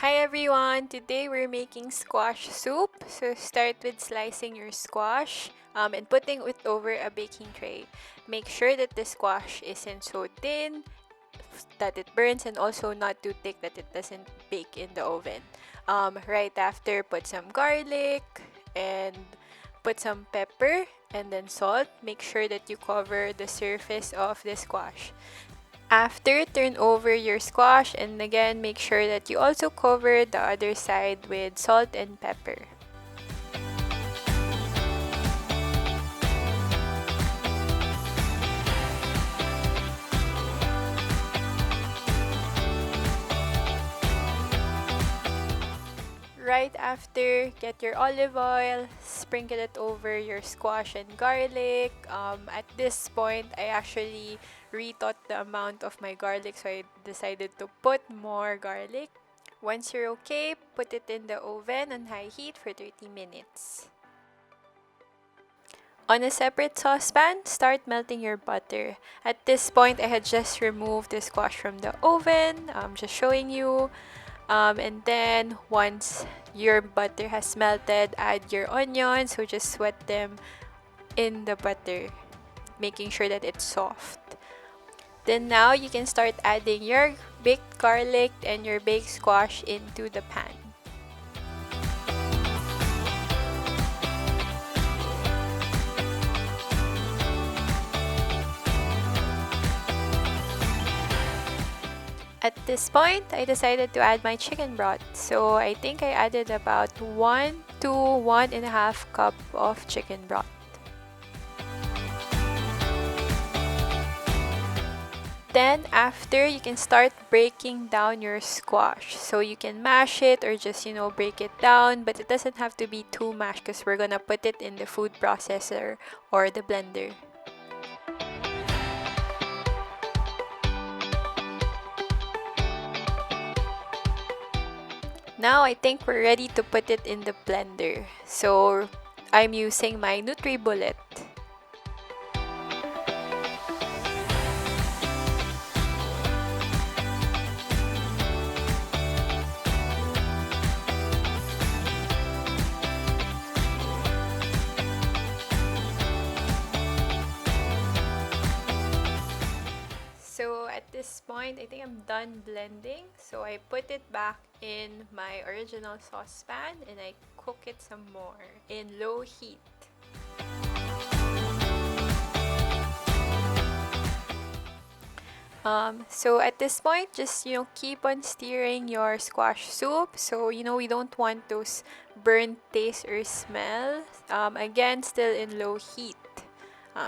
Hi everyone! Today we're making squash soup. So start with slicing your squash and putting it over a baking tray. Make sure that the squash isn't so thin that it burns and also not too thick that it doesn't bake in the oven. Right after, put some garlic and put some pepper and then salt. Make sure that you cover the surface of the squash. After, turn over your squash and again make sure that you also cover the other side with salt and pepper. Right after, get your olive oil, sprinkle it over your squash and garlic. At this point, I actually rethought the amount of my garlic, so I decided to put more garlic. Once you're okay, put it in the oven on high heat for 30 minutes. On a separate saucepan, start melting your butter. At this point, I had just removed the squash from the oven. I'm just showing you. And then once your butter has melted, add your onions. So just sweat them in the butter, making sure that it's soft. Then now you can start adding your baked garlic and your baked squash into the pan. At this point, I decided to add my chicken broth. So I think I added about 1 to 1.5 cup of chicken broth. Then after, you can start breaking down your squash. So you can mash it or just, break it down, but it doesn't have to be too mashed because we're gonna put it in the food processor or the blender. Now I think we're ready to put it in the blender. So I'm using my NutriBullet. So at this point, I think I'm done blending. So I put it back in my original saucepan and I cook it some more in low heat. So at this point, just keep on stirring your squash soup. So we don't want those burnt taste or smell. Again, still in low heat.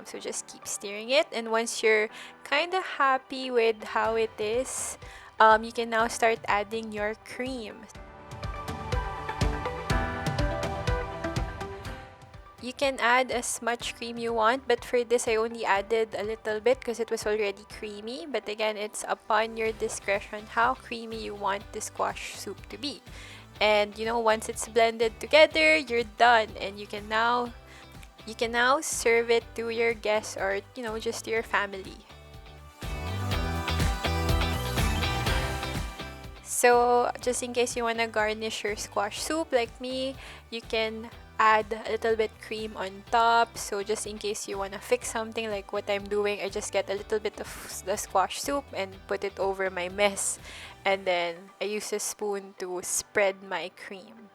So just keep stirring it, and once you're kind of happy with how it is, you can now start adding your cream. You can add as much cream you want, but for this I only added a little bit because it was already creamy. But again, it's upon your discretion how creamy you want the squash soup to be. And once it's blended together, you're done, and you can now serve it to your guests or just to your family. So just in case you want to garnish your squash soup like me, you can add a little bit cream on top. So just in case you want to fix something like what I'm doing, I just get a little bit of the squash soup and put it over my mess, and then I use a spoon to spread my cream.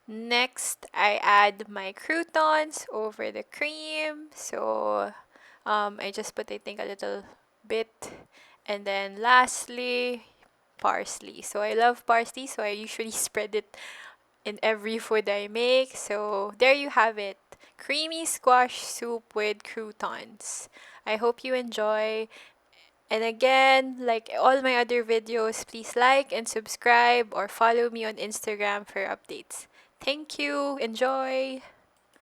Next, I add my croutons over the cream. So I just put, I think, a little bit. And then lastly, parsley. So I love parsley, so I usually spread it in every food I make. So there you have it. Creamy squash soup with croutons. I hope you enjoy. And again, like all my other videos, please like and subscribe or follow me on Instagram for updates. Thank you. Enjoy.